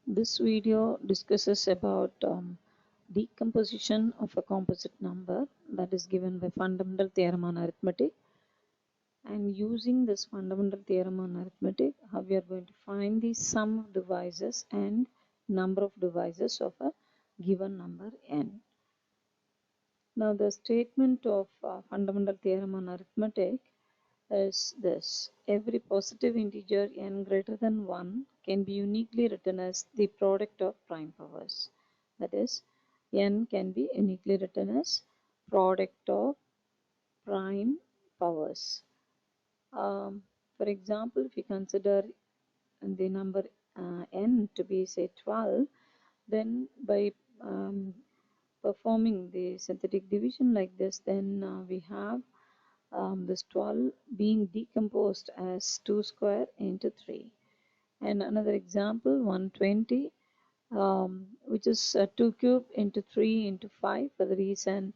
This video discusses about decomposition of a composite number that is given by fundamental theorem on arithmetic. And using this fundamental theorem on arithmetic, how we are going to find the sum of divisors and number of divisors of a given number n. Now the statement of fundamental theorem on arithmetic is this: every positive integer n greater than 1 can be uniquely written as the product of prime powers. That is, n can be uniquely written as product of prime powers. For example, if we consider the number n to be, say, 12, then by performing the synthetic division like this, then we have this 12 being decomposed as 2 square into 3. And another example, 120, which is 2 cube into 3 into 5, for the reason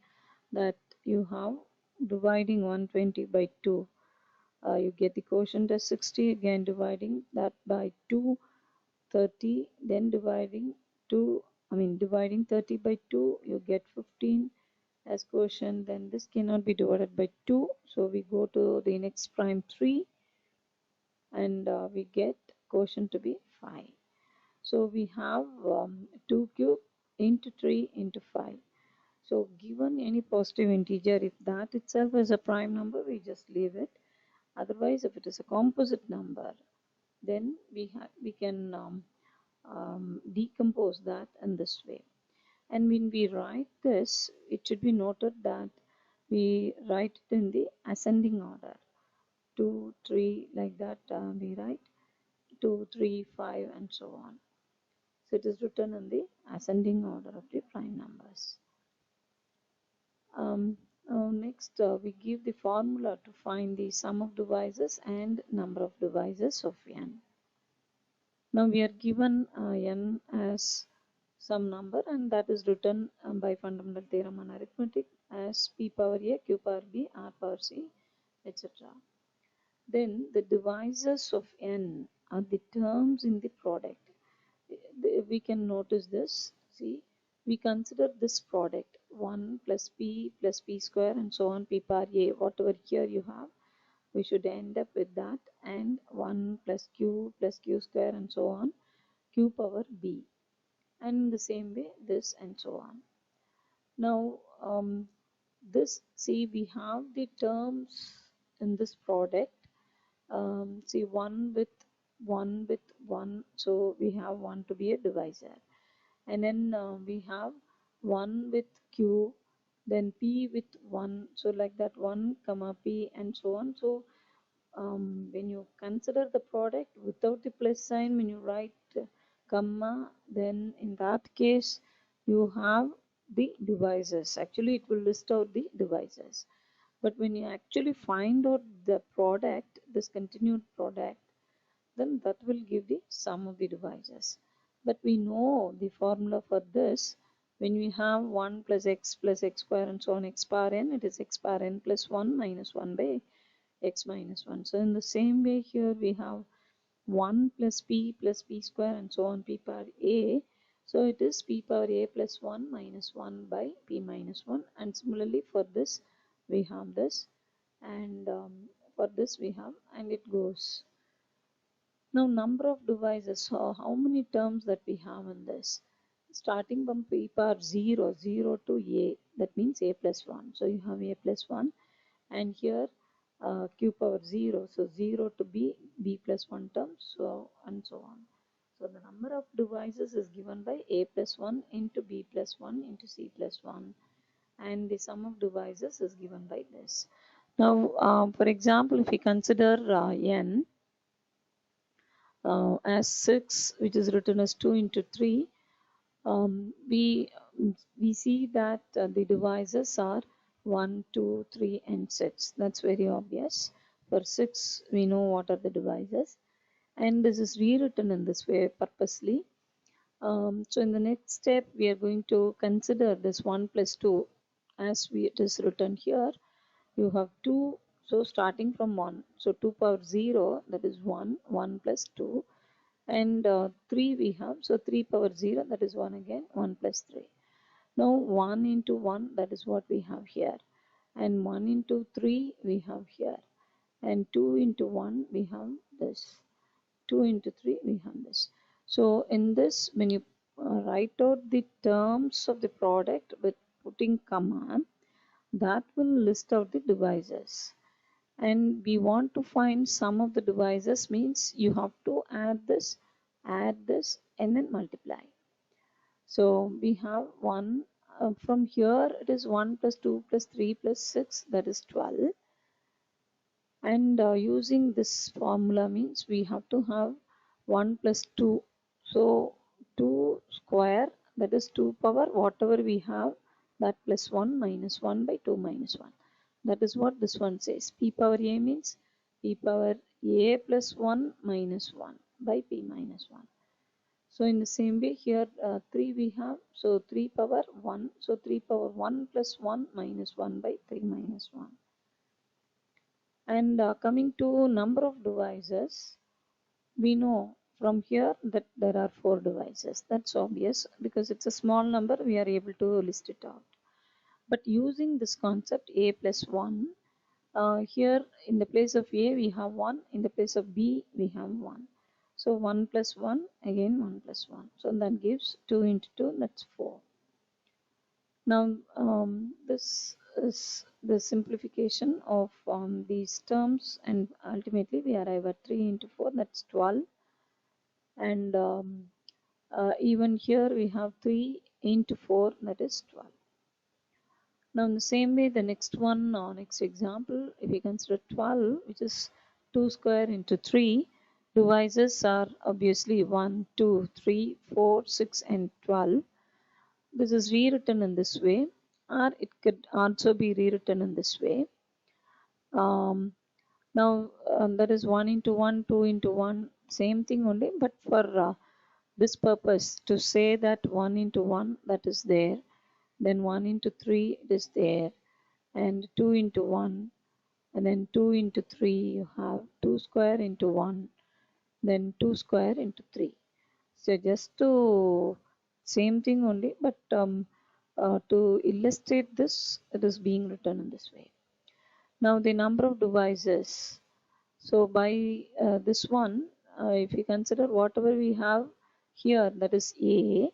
that you have dividing 120 by 2. You get the quotient as 60, again dividing that by 2, 30, then dividing 30 by 2, you get 15 as quotient. Then this cannot be divided by 2, so we go to the next prime 3, and we get quotient to be 5. So we have 2 cube into 3 into 5. So given any positive integer, if that itself is a prime number, we just leave it. Otherwise, if it is a composite number, then we can decompose that in this way. And when we write this, it should be noted that we write it in the ascending order. 2, 3, like that we write 2, 3, 5, and so on. So it is written in the ascending order of the prime numbers. Next, we give the formula to find the sum of divisors and number of divisors of n. Now we are given n as some number, and that is written by fundamental theorem on arithmetic as p power a, q power b, r power c, etc. Then the divisors of n are the terms in the product. We can notice this. See, we consider this product 1 plus p square and so on, p power a, whatever here you have, we should end up with that, and 1 plus q square and so on, q power b, and in the same way this and so on. Now this, see, we have the terms in this product. See, 1 with 1, so we have 1 to be a divisor, and then we have 1 with q, then p with 1, so like that 1 comma p and so on. So when you consider the product without the plus sign, when you write comma, then in that case you have the divisors. Actually it will list out the divisors, but when you actually find out the product, this continued product, then that will give the sum of the divisors. But we know the formula for this. When we have 1 plus x square and so on, x power n, it is x power n plus 1 minus 1 by x minus 1. So in the same way here we have 1 plus p square and so on, p power a. So it is p power a plus 1 minus 1 by p minus 1. And similarly for this we have this, and for this we have, and it goes. Now number of divisors, so how many terms that we have in this? Starting from p power 0 to a, that means a plus 1. So you have a plus 1, and here q power 0, so 0 to b plus 1 terms, so and so on. So the number of divisors is given by a plus 1 into b plus 1 into c plus 1, and the sum of divisors is given by this. Now for example, if we consider n as 6, which is written as 2 into 3, we see that the divisors are 1, 2, 3, and 6. That's very obvious. For 6, we know what are the divisors, and this is rewritten in this way purposely. So in the next step, we are going to consider this 1 plus 2 as it is written here. You have 2, so starting from 1, so 2 power 0, that is 1, 1 plus 2. and 3 we have, so 3 power 0, that is 1 again, 1 plus 3. Now 1 into 1, that is what we have here, and 1 into 3 we have here, and 2 into 1 we have this, 2 into 3 we have this. So in this, when you write out the terms of the product with putting comma, that will list out the divisors. And we want to find sum of the divisors, means you have to add this, and then multiply. So we have 1, from here it is 1 plus 2 plus 3 plus 6, that is 12. And using this formula means we have to have 1 plus 2. So 2 square, that is 2 power whatever we have, that plus 1 minus 1 by 2 minus 1. That is what this one says. P power a means p power a plus 1 minus 1 by p minus 1. So in the same way here 3 we have, so 3 power 1, so 3 power 1 plus 1 minus 1 by 3 minus 1. And coming to number of divisors, we know from here that there are 4 divisors. That's obvious because it's a small number, we are able to list it out. But using this concept a plus 1, here in the place of a we have 1, in the place of b we have 1. So 1 plus 1, again 1 plus 1. So that gives 2 into 2, that's 4. Now this is the simplification of these terms, and ultimately we arrive at 3 into 4, that's 12. And even here we have 3 into 4, that is 12. Now in the same way, the next one, next example, if we consider 12, which is 2 square into 3, divisors are obviously 1, 2, 3, 4, 6 and 12. This is rewritten in this way, or it could also be rewritten in this way. Now that is 1 into 1, 2 into 1, same thing only, but for this purpose to say that 1 into 1, that is there, then 1 into 3 it is there, and 2 into 1, and then 2 into 3 you have 2 square into 1, then 2 square into 3. So just to same thing only, but to illustrate this, it is being written in this way. Now the number of divisors. So by this one, if you consider whatever we have here, that is a,